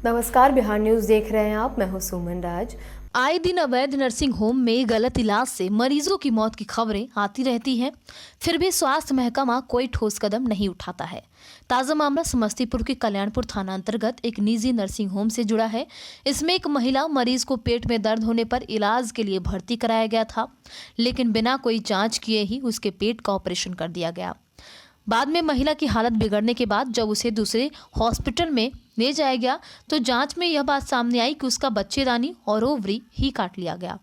नमस्कार, बिहार न्यूज देख रहे हैं आप। मैं हूं सुमन राज। आए दिन अवैध नर्सिंग होम में गलत इलाज से मरीजों की मौत की खबरें आती रहती हैं, फिर भी स्वास्थ्य महकमा कोई ठोस कदम नहीं उठाता है। ताजा मामला समस्तीपुर के कल्याणपुर थाना अंतर्गत एक निजी नर्सिंग होम से जुड़ा है। इसमें एक महिला मरीज को पेट में दर्द होने पर इलाज के लिए भर्ती कराया गया था, लेकिन बिना कोई जांच किए ही उसके पेट का ऑपरेशन कर दिया गया। बाद में महिला की हालत बिगड़ने के बाद जब उसे दूसरे हॉस्पिटल में ले जाया गया तो जांच में यह बात सामने आई कि उसका बच्चेदानी और ओवरी ही काट लिया गया।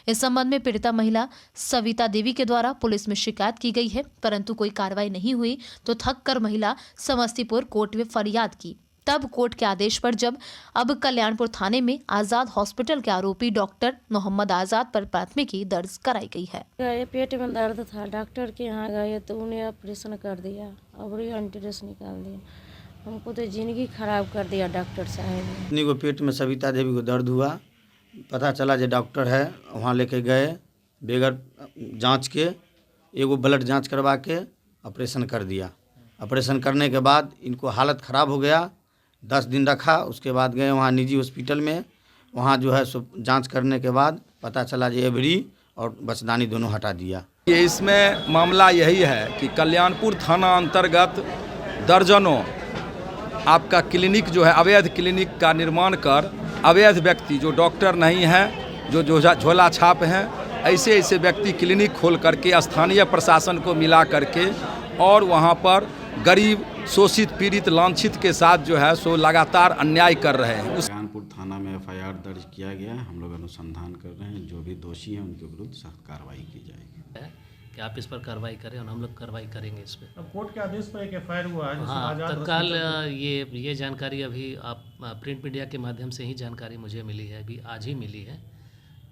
इस संबंध में पीड़िता महिला सविता देवी के द्वारा पुलिस में शिकायत की गई है, परंतु कोई कार्रवाई नहीं हुई तो थक कर महिला समस्तीपुर कोर्ट में फरियाद की। तब कोर्ट के आदेश पर जब अब कल्याणपुर थाने में आजाद हॉस्पिटल के आरोपी डॉक्टर मोहम्मद आजाद पर प्राथमिकी दर्ज कराई गई है। ये पेट में दर्द था, डॉक्टर के यहाँ गए तो उन्हें ऑपरेशन कर दिया, ओवरी एंटीरेस निकाल दिया। हमको तो जिंदगी खराब कर दिया डॉक्टर साहब। पत्नी को पेट में सविता देवी को दर्द हुआ, पता चला जो डॉक्टर है, वहाँ लेके गए, बगैर जांच के एगो ब्लड जांच करवा के ऑपरेशन कर दिया। ऑपरेशन करने के बाद इनको हालत ख़राब हो गया, 10 दिन रखा। उसके बाद गए वहाँ निजी हॉस्पिटल में, वहाँ जो है सो जांच करने के बाद पता चला जो एवरी और बच्चेदानी दोनों हटा दिया। ये इसमें मामला यही है कि कल्याणपुर थाना अंतर्गत दर्जनों आपका क्लिनिक जो है अवैध क्लिनिक का निर्माण कर अवैध व्यक्ति जो डॉक्टर नहीं हैं, जो झोला छाप हैं, ऐसे व्यक्ति क्लिनिक खोल करके स्थानीय प्रशासन को मिला करके और वहाँ पर गरीब शोषित पीड़ित लांछित के साथ जो है सो लगातार अन्याय कर रहे हैं। कल्याणपुर थाना में FIR दर्ज किया गया है। हम लोग अनुसंधान कर रहे हैं, जो भी दोषी हैं उनके विरुद्ध सख्त कार्रवाई की जाएगी। कि आप इस पर कार्रवाई करें और हम लोग कार्रवाई करेंगे इस पर। अब कोर्ट के आदेश पर एक FIR हुआ है। हाँ, तत्काल ये जानकारी अभी आप प्रिंट मीडिया के माध्यम से ही जानकारी मुझे मिली है, अभी आज ही मिली है।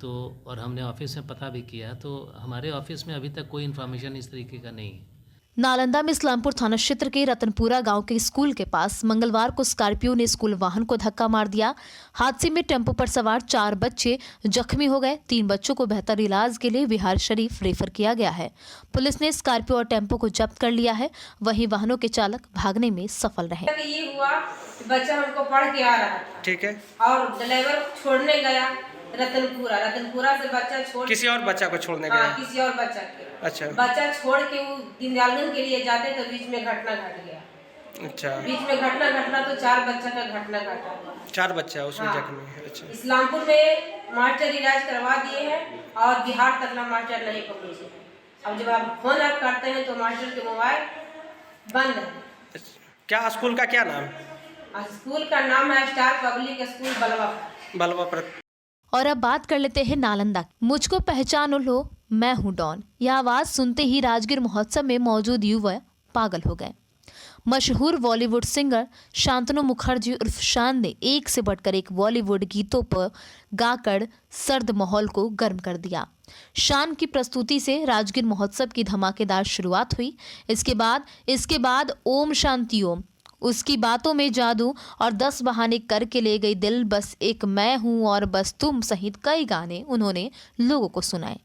तो और हमने ऑफिस में पता भी किया, तो हमारे ऑफिस में अभी तक कोई इन्फॉर्मेशन इस तरीके का नहीं है। नालंदा में इस्लामपुर थाना क्षेत्र के रतनपुरा गांव के स्कूल के पास मंगलवार को स्कॉर्पियो ने स्कूल वाहन को धक्का मार दिया। हादसे में टेंपो पर सवार 4 बच्चे जख्मी हो गए। 3 बच्चों को बेहतर इलाज के लिए बिहार शरीफ रेफर किया गया है। पुलिस ने स्कॉर्पियो और टेंपो को जब्त कर लिया है, वहीं वाहनों के चालक भागने में सफल रहे। ये हुआ बच्चा हमको पढ़ के आ रहा था, ठीक है, और ड्राइवर छोड़ने गया रतनपुरा से बच्चा छोड़ किसी और बच्चा को छोड़ने गया। किसी और बच्चा के अच्छा, बच्चा छोड़ के वो दीनदयालगंज के लिए जाते तो बीच में घटना घट गया। अच्छा, बीच में घटना तो 4 बच्चा का घटना घटा। 4 बच्चा उसमें जख्मी है। अच्छा, इस्लामपुर में मास्टर इलाज करवा दिए हैं और बिहार तक ना मास्टर नहीं पहुंचे। अब जब आप फोन आप करते हैं तो मास्टर के मोबाइल बंद है। क्या स्कूल का क्या नाम? स्कूल का नाम है स्टार पब्लिक स्कूल बलवा पर। और अब बात कर लेते हैं नालंदा। मुझको पहचानो लो, मैं हूं डॉन। यह आवाज सुनते ही राजगीर महोत्सव में मौजूद युवा पागल हो गए। मशहूर बॉलीवुड सिंगर शांतनु मुखर्जी उर्फ शान ने एक से बढ़कर एक बॉलीवुड गीतों पर गाकर सर्द माहौल को गर्म कर दिया। शान की प्रस्तुति से राजगीर महोत्सव की धमाकेदार शुरुआत हुई। इसके बाद ओम शांति ओम, उसकी बातों में जादू और 10 बहाने करके ले गई दिल, बस एक मैं हूं और बस तुम सहित कई गाने उन्होंने लोगों को सुनाए।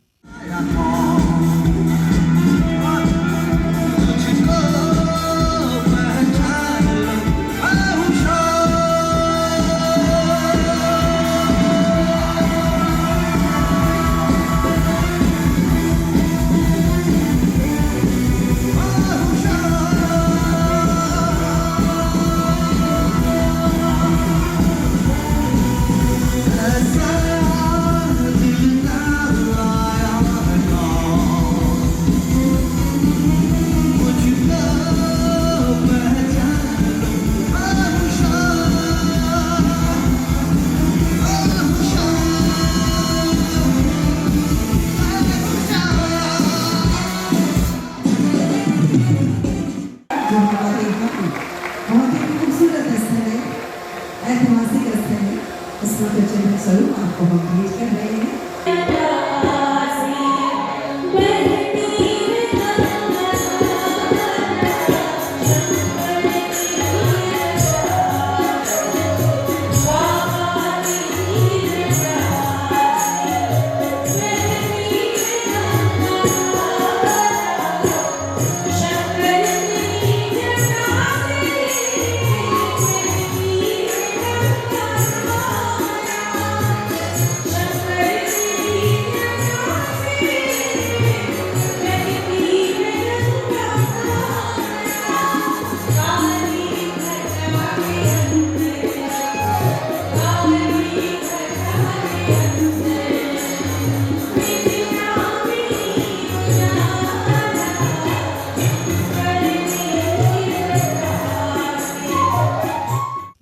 ऐतिहासिक स्थल है, इसमें प्रचलित स्वरूप आपको हम भेज कर रहे हैं।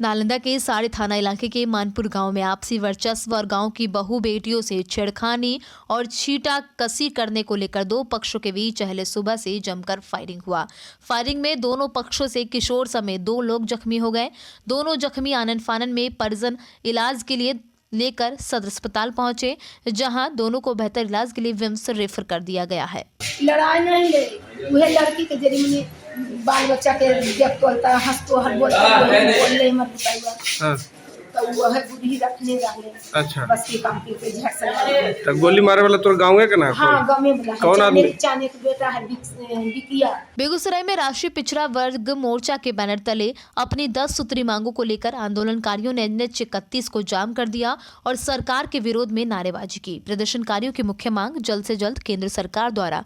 नालंदा के साड़ी थाना इलाके के मानपुर गांव में आपसी वर्चस्व और गांव की बहू बेटियों से छेड़खानी और छीटा कसी करने को लेकर दो पक्षों के बीच पहले सुबह से जमकर फायरिंग हुआ। फायरिंग में दोनों पक्षों से किशोर समेत 2 लोग जख्मी हो गए। दोनों जख्मी आनन फानन में परिजन इलाज के लिए लेकर सदर अस्पताल पहुंचे, जहां दोनों को बेहतर इलाज के लिए विम्स रेफर कर दिया गया है। लड़ाई नहीं ले वह लड़की के जरिए बाल बच्चा के देख बोलता हंसतो हर बोलता बोले मत बताइए तो वो है बुढ़ी रखने वाले। अच्छा। बस के काम के झट से तो गोली मारे वाला तो गाँव के ना? हाँ गाँव में बोला कौन आदमी? चाने का बेटा है बिकिया। बेगूसराय में राष्ट्रीय पिछड़ा वर्ग मोर्चा के बैनर तले अपनी 10 सूत्री मांगों को लेकर आंदोलनकारियों ने NH 31 को जाम कर दिया और सरकार के विरोध में नारेबाजी की। प्रदर्शनकारियों की मुख्य मांग जल्द से जल्द केंद्र सरकार द्वारा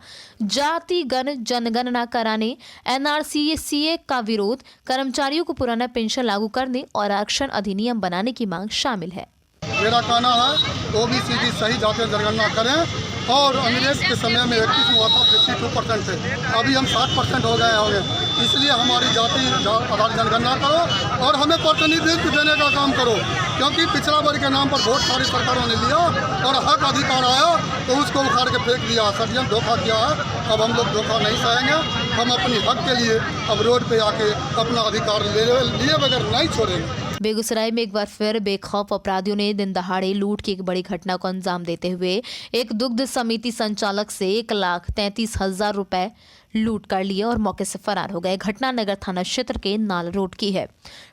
जाति जनगणना कराने, NRCA का विरोध, कर्मचारियों को पुराना पेंशन लागू करने और आरक्षण अधिनियम बनाने की मांग शामिल है। मेरा कहना है OBC की सही जाति जनगणना करें और अंग्रेज के समय में 21 हुआ था 52% थे, अभी हम 60% हो गए होंगे। इसलिए हमारी जाति आधारित जनगणना करो और हमें प्रतिनिधित्व देने का काम करो, क्योंकि पिछड़ा वर्ग के नाम पर बहुत सारी सरकारों ने लिया और हक अधिकार आया तो उसको उखाड़ के फेंक दिया। षड्यंत्र धोखा किया है, अब हम लोग धोखा नहीं सहेंगे। हम अपनी हक के लिए अब रोड पे आके अपना अधिकार लिए बगैर नहीं छोड़ेंगे। बेगूसराय में एक बार फिर बेखौफ अपराधियों ने दिन दहाड़े लूट की एक बड़ी घटना को अंजाम देते हुए एक दुग्ध समिति संचालक से 1,33,000 रुपए लूट कर लिए और मौके से फरार हो गए। घटना नगर थाना क्षेत्र के नाल रोड की है।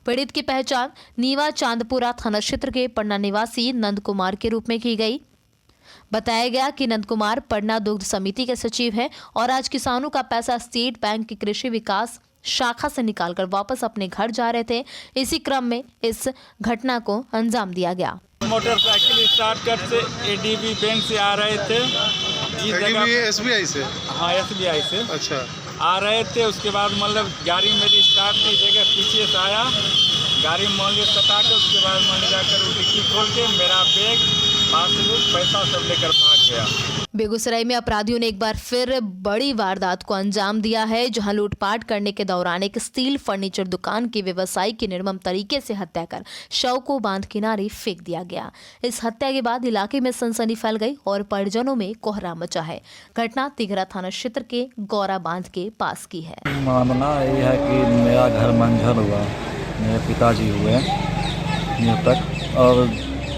पीड़ित की पहचान नीवा चांदपुरा थाना क्षेत्र के पन्ना निवासी नंद कुमार के रूप में की गई। बताया गया कि नंद कुमार पन्ना दुग्ध समिति के सचिव हैं और आज किसानों का पैसा स्टेट बैंक की कृषि विकास शाखा से निकालकर वापस अपने घर जा रहे थे। इसी क्रम में इस घटना को अंजाम दिया गया। मोटरसाइकिल स्टार्ट कर से ADB बैंक से आ रहे थे, SBI से? हाँ SBI से। अच्छा। आ रहे थे, उसके बाद मतलब गाड़ी मेरी स्टार्ट की जगह पीछे से आया, गाड़ी मान ली सटा के उसके बाद मान जाकर डिक्की खोल के मेरा बैग, पासबुक, पैसा सब लेकर भाग गया। बेगूसराय में अपराधियों ने एक बार फिर बड़ी वारदात को अंजाम दिया है, जहां लूटपाट करने के दौरान एक स्टील फर्नीचर दुकान के व्यवसायी की निर्मम तरीके से हत्या कर शव को बांध किनारे फेंक दिया गया। इस हत्या के बाद इलाके में सनसनी फैल गई और परिजनों में कोहराम मचा है। घटना तिघरा थाना क्षेत्र के गौरा बांध के पास की है। मामला ये है कि मेरा घर मंझर हुआ, मेरे पिताजी हुए मृतक और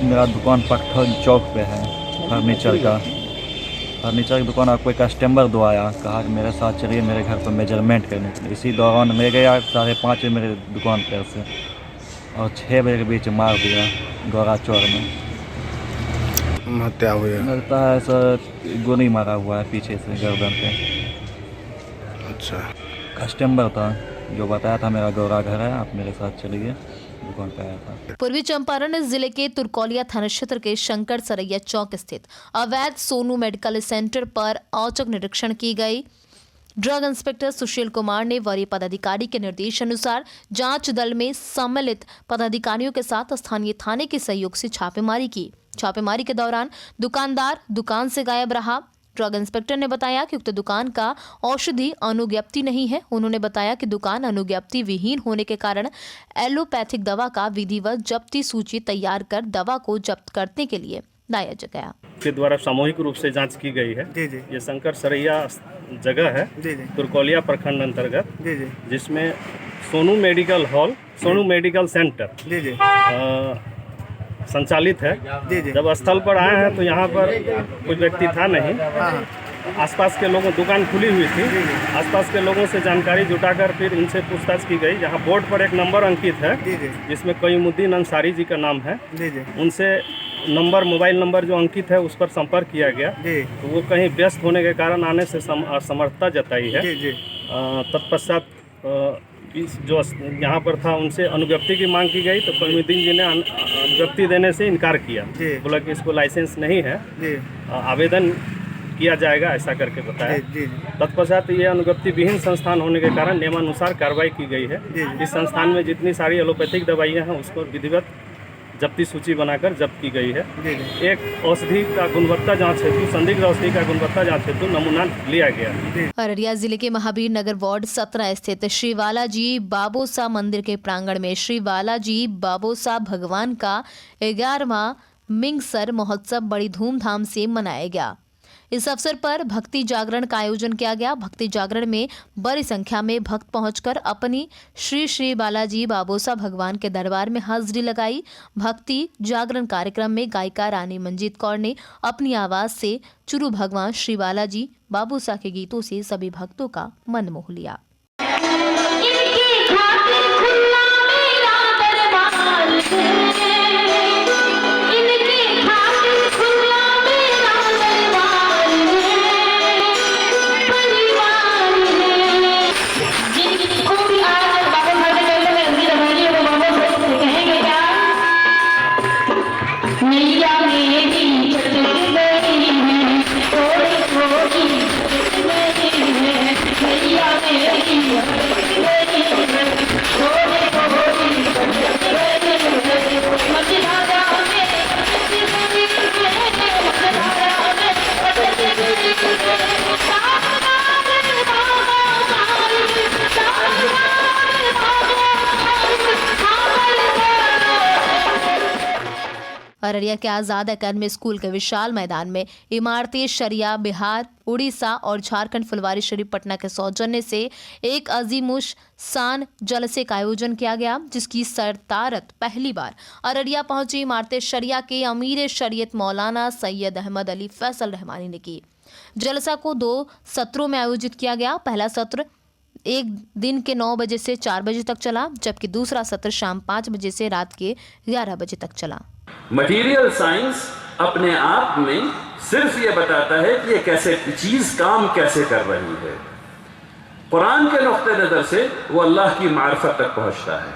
मेरा दुकान पट्ठन चौक पे है फर्नीचर की दुकान। और कोई कस्टमर दो आया, कहा कि मेरे साथ चलिए मेरे घर पर मेजरमेंट करने के लिए। इसी दौरान मैं गया 5:30 बजे मेरे दुकान पर से और 6 बजे के बीच मार दिया गौरा चौर में। हत्या हुई है? लगता है सर गोली मारा हुआ है पीछे से गर्दन पे। अच्छा। कस्टमर था जो बताया था मेरा गौरा घर है, आप मेरे साथ चलिए, दुकान पे आया था। पूर्वी चंपारण जिले के तुरकौलिया थाना क्षेत्र के शंकर सरैया चौक स्थित अवैध सोनू मेडिकल सेंटर पर औचक निरीक्षण की गई। ड्रग इंस्पेक्टर सुशील कुमार ने वरीय पदाधिकारी के निर्देश अनुसार जांच दल में सम्मिलित पदाधिकारियों के साथ स्थानीय थाने के सहयोग से छापेमारी की। छापेमारी के दौरान दुकानदार दुकान से गायब रहा। ड्रग इंस्पेक्टर ने बताया कि उक्त दुकान का औषधि अनुज्ञप्ति नहीं है। उन्होंने बताया कि दुकान अनुज्ञप्ति विहीन होने के कारण एलोपैथिक दवा का विधिवत जब्ती सूची तैयार कर दवा को जब्त करने के लिए लाया गया। के द्वारा सामूहिक रूप से जांच की गई है। जी जी। ये शंकर सरैया जगह है, जी जी, तुरकौलिया प्रखंड अंतर्गत, जी जी, जिसमें Sonu medical hall, Sonu medical centre जी जी संचालित है। जी जी। जब स्थल पर आए हैं तो यहाँ पर कोई व्यक्ति था नहीं। हाँ। आसपास के लोगों, दुकान खुली हुई थी, आसपास के लोगों से जानकारी जुटाकर फिर इनसे पूछताछ की गई। यहाँ बोर्ड पर एक नंबर अंकित है, जी जी, जिसमें कईमुद्दीन अंसारी जी का नाम है। जी जी। उनसे मोबाइल नंबर जो अंकित है उस पर संपर्क किया गया। जी। तो वो कहीं व्यस्त होने के कारण आने से असमर्थता जताई है। जी जी। तत्पश्चात जो यहाँ पर था उनसे अनुज्ञप्ति की मांग की गई, तो कईमुद्दीन जी ने अनुज्ञप्ति देने से इनकार किया। बोला कि इसको लाइसेंस नहीं है, आवेदन किया जाएगा, ऐसा करके बताया। तत्पश्चात ये अनुज्ञप्ति विहीन संस्थान होने के कारण नियमानुसार कार्रवाई की गई है। इस संस्थान में जितनी सारी एलोपैथिक दवाइयाँ हैं उसको विधिवत जब्ती सूची बनाकर जब्त की गई है। एक औषधि का गुणवत्ता जांच हेतु, संदिग्ध औषधि का गुणवत्ता जांच हेतु नमूना लिया गया। अररिया जिले के महावीर नगर वार्ड 17 स्थित श्री बालाजी बाबोसा मंदिर के प्रांगण में श्री बालाजी बाबोसा भगवान का 11वां मिंगसर महोत्सव बड़ी धूमधाम से मनाया गया। इस अवसर पर भक्ति जागरण का आयोजन किया गया। भक्ति जागरण में बड़ी संख्या में भक्त पहुंचकर अपनी श्री बालाजी बाबोसा भगवान के दरबार में हाजिरी लगाई। भक्ति जागरण कार्यक्रम में गायिका रानी मंजीत कौर ने अपनी आवाज से चुरू भगवान श्री बालाजी बाबोसा के गीतों से सभी भक्तों का मन मोह लिया। अररिया के आजाद अकादमी स्कूल के विशाल मैदान में इमारती शरिया बिहार, उड़ीसा और झारखंड फुलवारी शरीफ पटना के सौजन्य से एक अजीमुश शान जलसे का आयोजन किया गया, जिसकी सरतारत पहली बार अररिया पहुंची इमारती शरिया के अमीर शरीयत मौलाना सैयद अहमद अली फैसल रहमानी ने की। जलसा को 2 सत्रों में आयोजित किया गया। पहला सत्र एक दिन के 9 बजे से 4 बजे तक चला, जबकि दूसरा सत्र शाम 5 बजे से रात के 11 बजे तक चला। मटेरियल साइंस अपने आप में सिर्फ ये बताता है कि ये कैसे चीज काम कैसे कर रही है। कुरान के नुक्ते नजर से वो अल्लाह की मार्फत तक पहुंचता है।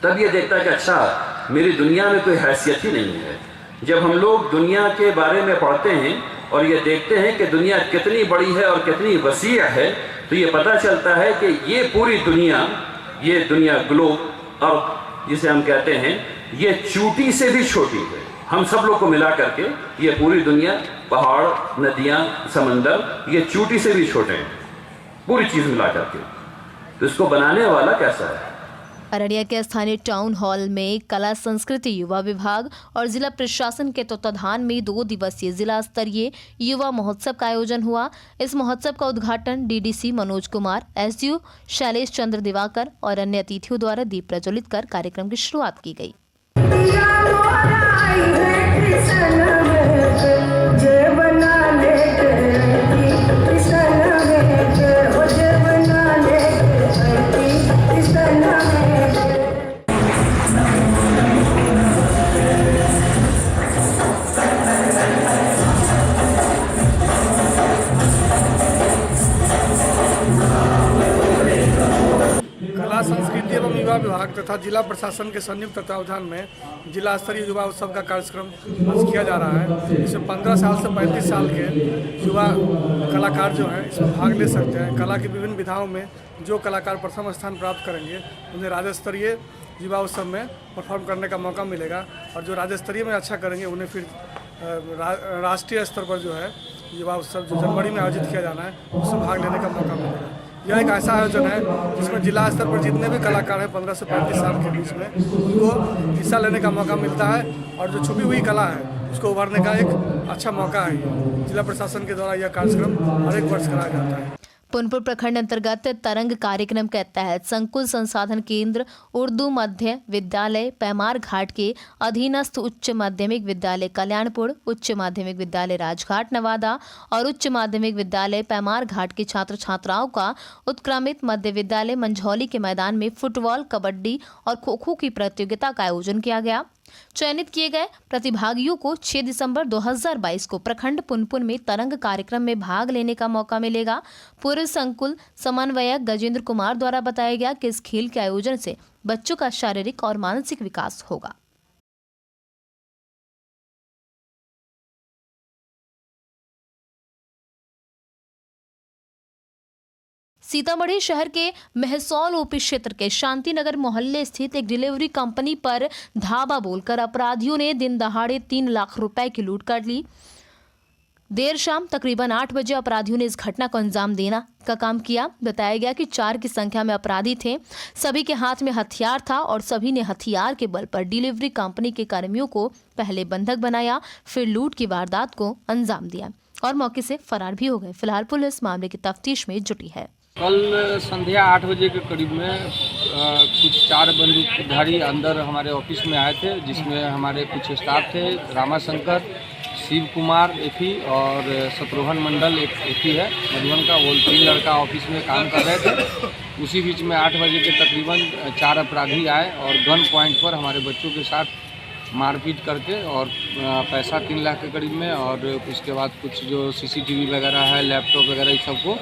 तब ये देखता है कि अच्छा मेरी दुनिया में कोई हैसियत ही नहीं है। जब हम लोग दुनिया के बारे में पढ़ते हैं और ये देखते हैं कि दुनिया कितनी बड़ी है और कितनी वसीअ है, तो ये पता चलता है कि ये पूरी दुनिया, ये दुनिया ग्लोब, और जिसे हम कहते हैं ये चूटी से भी छोटी है। हम सब लोग को मिला करके ये पूरी दुनिया, पहाड़, नदियाँ, समंदर, ये चूटी से भी छोटे हैं, पूरी चीज़ मिला करके। तो इसको बनाने वाला कैसा है? अररिया के स्थानीय टाउन हॉल में कला संस्कृति युवा विभाग और जिला प्रशासन के तत्वाधान में 2 दिवसीय जिला स्तरीय युवा महोत्सव का आयोजन हुआ। इस महोत्सव का उद्घाटन डीडीसी मनोज कुमार, एसडीओ शैलेश चंद्र दिवाकर और अन्य अतिथियों द्वारा दीप प्रज्वलित कर कार्यक्रम की शुरुआत की गई। कला संस्कृति एवं युवा विभाग तथा जिला प्रशासन के संयुक्त तत्वावधान में जिला स्तरीय युवा उत्सव का कार्यक्रम किया जा रहा है। इसमें 15 साल से 35 साल के युवा कलाकार जो हैं इसमें भाग ले सकते हैं। कला की विभिन्न विधाओं में जो कलाकार प्रथम स्थान प्राप्त करेंगे उन्हें राज्य स्तरीय युवा उत्सव में परफॉर्म करने का मौका मिलेगा, और जो राज्य स्तरीय में अच्छा करेंगे उन्हें फिर राष्ट्रीय स्तर पर जो है युवा उत्सव जो जनवरी में आयोजित किया जाना है उसमें भाग लेने का मौका मिलेगा। यह एक ऐसा आयोजन है जिसमें जिला स्तर पर जितने भी कलाकार हैं 15 से 35 साल के बीच में, उनको हिस्सा लेने का मौका मिलता है, और जो छुपी हुई कला है उसको उभारने का एक अच्छा मौका है। जिला प्रशासन के द्वारा यह कार्यक्रम हर एक वर्ष कराया जाता है। पुनपुर प्रखंड अंतर्गत तरंग कार्यक्रम के तहत संकुल संसाधन केंद्र उर्दू मध्य विद्यालय पैमार घाट के अधीनस्थ उच्च माध्यमिक विद्यालय कल्याणपुर, उच्च माध्यमिक विद्यालय राजघाट नवादा और उच्च माध्यमिक विद्यालय पैमार घाट के छात्र छात्राओं का उत्क्रमित मध्य विद्यालय मंझौली के मैदान में फुटबॉल, कबड्डी और खो खो की प्रतियोगिता का आयोजन किया गया। चयनित किए गए प्रतिभागियों को 6 दिसंबर 2022 को प्रखंड पुनपुन में तरंग कार्यक्रम में भाग लेने का मौका मिलेगा। पूर्व संकुल समन्वयक गजेंद्र कुमार द्वारा बताया गया कि इस खेल के आयोजन से बच्चों का शारीरिक और मानसिक विकास होगा। सीतामढ़ी शहर के महसौल ओपी क्षेत्र के शांतिनगर मोहल्ले स्थित एक डिलीवरी कंपनी पर धावा बोलकर अपराधियों ने दिन दहाड़े 3 लाख रुपए की लूट कर ली। देर शाम तकरीबन 8 बजे अपराधियों ने इस घटना को अंजाम देना का काम किया। बताया गया कि 4 की संख्या में अपराधी थे। सभी के हाथ में हथियार था और सभी ने हथियार के बल पर डिलीवरी कंपनी के कर्मियों को पहले बंधक बनाया, फिर लूट की वारदात को अंजाम दिया और मौके से फरार भी हो गए। फिलहाल पुलिस मामले की तफ्तीश में जुटी है। कल संध्या 8 बजे के करीब में कुछ 4 बंदूकधारी अंदर हमारे ऑफिस में आए थे, जिसमें हमारे कुछ स्टाफ थे। रामाशंकर, शिव कुमार एफी और शत्रुघ्न मंडल एफी है मधुबन का, वो 3 लड़का ऑफिस में काम कर रहे थे। उसी बीच में 8 बजे के तकरीबन 4 अपराधी आए और गन पॉइंट पर हमारे बच्चों के साथ मारपीट करके और पैसा 3 लाख के करीब में और उसके बाद कुछ जो सीसीटीवी वगैरह है, लैपटॉप वगैरह इस सबको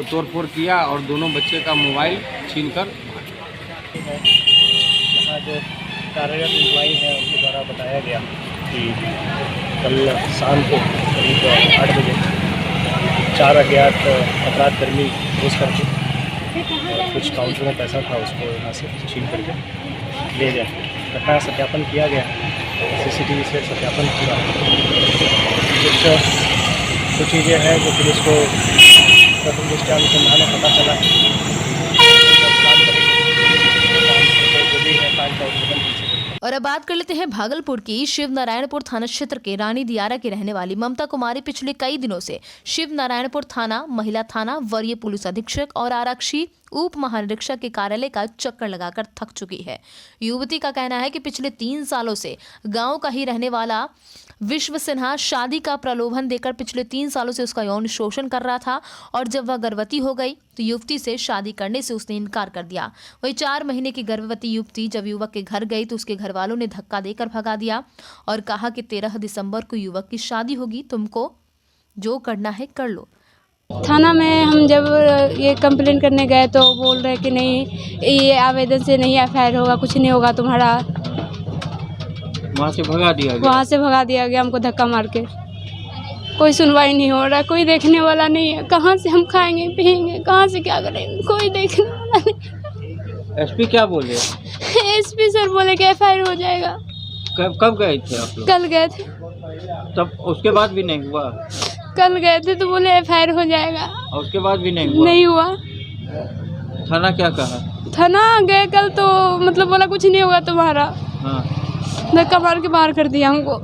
तोड़फोड़ किया और दोनों बच्चे का मोबाइल छीनकर यहाँ जो कार्यरत एम्प्लॉई है उनके द्वारा बताया गया कि कल शाम को करीब 8 बजे 4 अज्ञात अपराध कर्मी घुस करके कुछ काउंटर में पैसा था उसको यहाँ से छीन करके ले गया। घटना सत्यापन किया गया, सीसीटीवी से सत्यापन किया। कुछ चीज़ें हैं जो पुलिस को प्रथम दृष्टया अनुसंधान में पता चला। और अब बात कर लेते हैं भागलपुर की शिव नारायणपुर थाना क्षेत्र के रानी दियारा की रहने वाली ममता कुमारी पिछले कई दिनों से शिव नारायणपुर थाना, महिला थाना, वरीय पुलिस अधीक्षक और आरक्षी उप महानिरीक्षक के कार्यालय का चक्कर लगाकर थक चुकी है। युवती का कहना है कि पिछले 3 सालों से गांव का ही रहने वाला विश्व सिन्हा शादी का प्रलोभन देकर पिछले 3 सालों से उसका यौन शोषण कर रहा था और जब वह गर्भवती हो गई तो युवती से शादी करने से उसने इनकार कर दिया। वही 4 महीने की गर्भवती युवती जब युवक के घर गई तो उसके घर वालों ने धक्का देकर भगा दिया और कहा कि 13 दिसंबर को युवक की शादी होगी, तुमको जो करना है कर लो। थाना में हम जब ये कंप्लेंट करने गए तो बोल रहे कि नहीं, ये आवेदन से नहीं एफआईआर होगा, कुछ नहीं होगा तुम्हारा। वहाँ से भगा दिया गया हमको धक्का मार के। कोई सुनवाई नहीं हो रहा, कोई देखने वाला नहीं है। कहाँ से हम खाएंगे पिएंगे, कहाँ से क्या करेंगे, कोई देखने वाला नहीं। एसपी क्या बोले? एसपी सर बोले कि एफआईआर हो जाएगा। कब गए थे आप लोग? कल गए थे। तब उसके बाद भी नहीं हुआ? कल गए थे तो बोले एफआईआर हो जाएगा और उसके बाद भी नहीं हुआ? नहीं हुआ। थाना क्या कहा? थाना गए कल तो मतलब बोला कुछ नहीं होगा तुम्हारा। हाँ। धक्का मार के बाहर कर दिया हमको।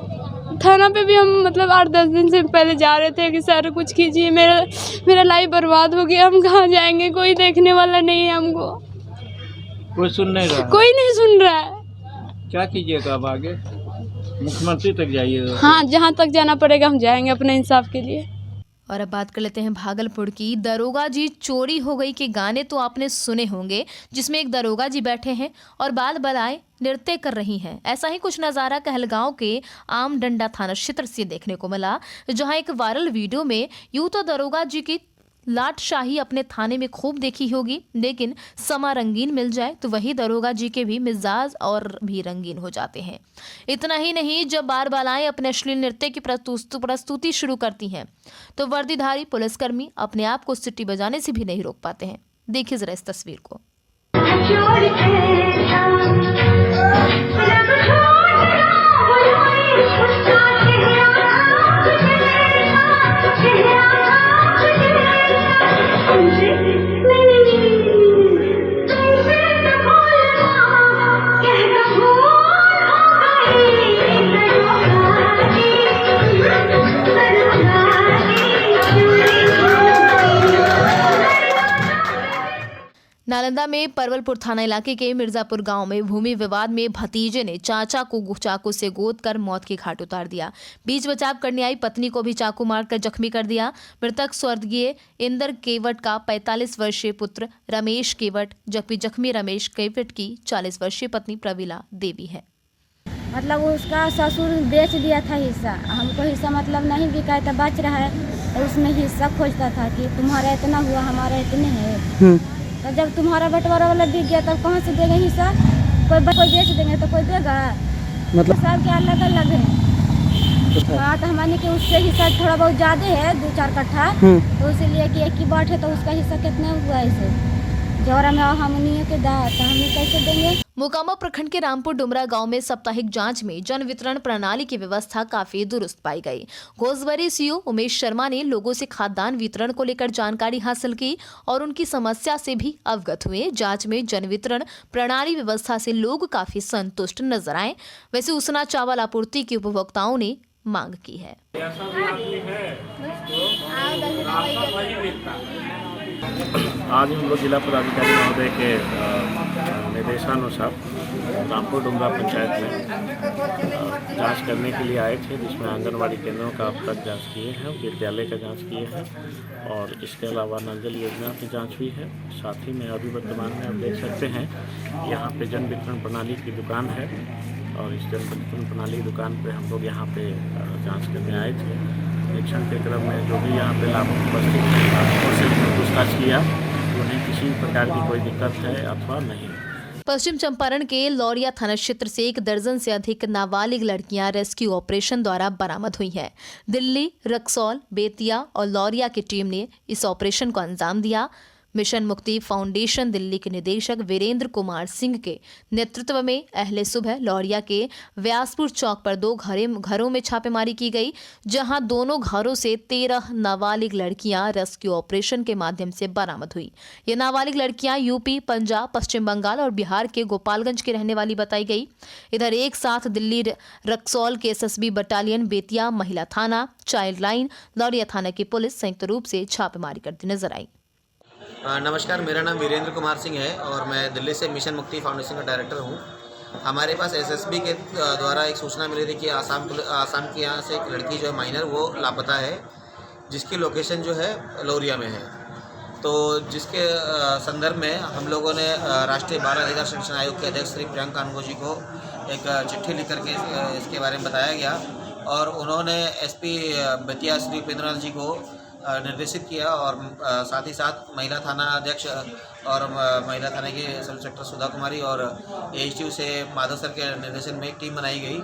थाना पे भी हम मतलब 8-10 दिन से पहले जा रहे थे कि सर कुछ कीजिए, मेरा लाइफ बर्बाद हो गया, हम कहाँ जाएंगे, कोई देखने वाला नहीं है हमको। कोई सुन नहीं रहा? कोई नहीं सुन रहा है। क्या कीजिएगा अब आगे? मुख्यमंत्री तक जाइएगा? हाँ, जहाँ तक जाना पड़ेगा हम जाएंगे अपने इंसाफ के लिए। और अब बात कर लेते हैं भागलपुर की। दरोगा जी चोरी हो गई के गाने तो आपने सुने होंगे, जिसमें एक दरोगा जी बैठे हैं और बाल बलाएं नृत्य कर रही हैं। ऐसा ही कुछ नज़ारा कहलगांव के आम डंडा थाना क्षेत्र से देखने को मिला, जहां एक वायरल वीडियो में यूं तो दरोगा जी की लाटशाही अपने थाने में खूब देखी होगी, लेकिन समा रंगीन मिल जाए तो वही दरोगा जी के भी मिजाज और भी रंगीन हो जाते हैं। इतना ही नहीं, जब बार बालाएं अपने अश्लील नृत्य की प्रस्तुति शुरू करती हैं तो वर्दीधारी पुलिसकर्मी अपने आप को सिटी बजाने से भी नहीं रोक पाते हैं। देखिए जरा इस तस्वीर को। नालंदा में परवलपुर थाना इलाके के मिर्जापुर गांव में भूमि विवाद में भतीजे ने चाचा को चाकू से गोदकर मौत के घाट उतार दिया। बीच बचाव करने आई पत्नी को भी चाकू मारकर जख्मी कर दिया। मृतक स्वर्गीय इंदर केवट का 45 वर्षीय पुत्र रमेश केवट जबकि जख्मी रमेश केवट की 40 वर्षीय पत्नी प्रवीला देवी है। मतलब उसका ससुर बेच दिया था हिस्सा, हमको हिस्सा मतलब नहीं बिका था, बच रहा है तो उसमें हिस्सा खोजता था कि तुम्हारा इतना हुआ, हमारा इतने है। तो जब तुम्हारा बंटवारा वाला बिक गया तब कहाँ से देगा हिस्सा? कोई बेच देंगे तो कोई देगा? मतलब सब के अलग अलग है। तो था? हाँ, तो हमारे के उससे हिस्सा थोड़ा बहुत ज़्यादा है, 2-4 कट्ठा, तो इसीलिए कि एक ही बाट है तो उसका हिस्सा कितना हुआ इसे जोरा में हमनियों के दा तो हमें कैसे देंगे। मोकामा प्रखंड के रामपुर डुमरा गांव में साप्ताहिक जांच में जन वितरण प्रणाली की व्यवस्था काफी दुरुस्त पाई गई। घोसवरी सीओ उमेश शर्मा ने लोगों से खाद्यान्न वितरण को लेकर जानकारी हासिल की और उनकी समस्या से भी अवगत हुए। जांच में जन वितरण प्रणाली व्यवस्था से लोग काफी संतुष्ट नजर आए। वैसे उसना चावल आपूर्ति की उपभोक्ताओं ने मांग की है। आज हम लोग जिला पदाधिकारी महोदय के निर्देशानुसार रामपुर डुमरा पंचायत में जांच करने के लिए आए थे, जिसमें आंगनवाड़ी केंद्रों का अब तक जांच किए हैं, विद्यालय का जांच किए हैं और इसके अलावा नल जल योजना की जांच हुई है। साथ ही में अभी वर्तमान में आप देख सकते हैं यहाँ पे जन वितरण प्रणाली की दुकान है और इस जन वितरण प्रणाली दुकान पे हम लोग यहाँ पे जाँच करने आए थे। निरीक्षण के क्रम में जो भी यहाँ पे लाभ उपस्थित से पूछताछ किया, उन्हें किसी प्रकार की कोई दिक्कत है अथवा नहीं। पश्चिम चंपारण के लौरिया थाना क्षेत्र से 1 दर्जन से अधिक नाबालिग लड़कियां रेस्क्यू ऑपरेशन द्वारा बरामद हुई हैं। दिल्ली, रक्सौल, बेतिया और लौरिया की टीम ने इस ऑपरेशन को अंजाम दिया। मिशन मुक्ति फाउंडेशन दिल्ली के निदेशक वीरेंद्र कुमार सिंह के नेतृत्व में अहले सुबह लौरिया के व्यासपुर चौक पर 2 घरों में छापेमारी की गई, जहां दोनों घरों से 13 नाबालिग लड़कियां रेस्क्यू ऑपरेशन के माध्यम से बरामद हुई। ये नाबालिग लड़कियां यूपी, पंजाब, पश्चिम बंगाल और बिहार के गोपालगंज की रहने वाली बताई गई। इधर एक साथ दिल्ली रक्सौल के SSB बटालियन, बेतिया महिला थाना, चाइल्ड लाइन, लौरिया थाना की पुलिस संयुक्त रूप से छापेमारी करती नजर आई। नमस्कार, मेरा नाम वीरेंद्र कुमार सिंह है और मैं दिल्ली से मिशन मुक्ति फाउंडेशन का डायरेक्टर हूँ। हमारे पास SSB के द्वारा एक सूचना मिली थी कि आसाम के यहाँ से एक लड़की जो है माइनर वो लापता है, जिसकी लोकेशन जो है लौरिया में है। तो जिसके संदर्भ में हम लोगों ने राष्ट्रीय बाल अधिकार संरक्षण आयोग के अध्यक्ष श्री प्रियंक कानगो जी को एक चिट्ठी लिख करके इसके बारे में बताया गया और उन्होंने SP बेतिया श्री उपेंद्रनाथ जी को निर्देशित किया और साथ ही साथ महिला थाना अध्यक्ष और महिला थाने के सब इंस्पेक्टर सुधा कुमारी और AHTU से माधव सर के निर्देशन में एक टीम बनाई गई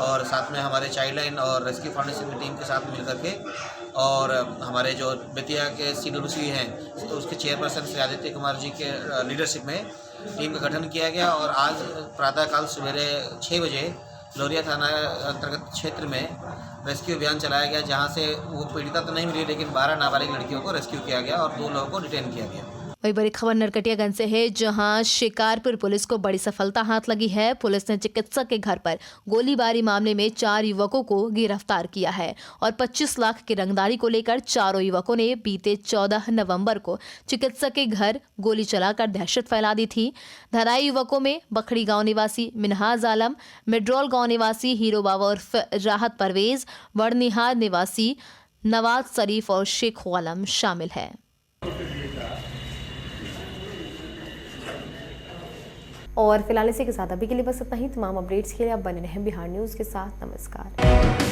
और साथ में हमारे चाइल्ड लाइन और रेस्क्यू फाउंडेशन की टीम के साथ मिल करके और हमारे जो बेतिया के CWC हैं तो उसके चेयरपर्सन श्री आदित्य कुमार जी के लीडरशिप में टीम का गठन किया गया और आज प्रातःकाल सवेरे 6 बजे लौरिया थाना अंतर्गत क्षेत्र में रेस्क्यू अभियान चलाया गया, जहां से वो पीड़िता तो नहीं मिली लेकिन 12 नाबालिग लड़कियों को रेस्क्यू किया गया और 2 लोगों को डिटेन किया गया। वही बड़ी खबर नरकटियागंज से है, जहां शिकारपुर पुलिस को बड़ी सफलता हाथ लगी है। पुलिस ने चिकित्सक के घर पर गोलीबारी मामले में 4 युवकों को गिरफ्तार किया है और 25 लाख की रंगदारी को लेकर चारों युवकों ने बीते 14 नवंबर को चिकित्सक के घर गोली चलाकर दहशत फैला दी थी। धराई युवकों में बखड़ी गांव निवासी मिनहाज आलम, मिड्रोल गांव निवासी हीरो बाबा उर्फ राहत परवेज, बड़निहार निवासी नवाज शरीफ और शेख आलम शामिल है। और फिलहाल इसी के साथ अभी के लिए बस इतना ही। तमाम अपडेट्स के लिए आप बने रहें बिहार न्यूज़ के साथ। नमस्कार।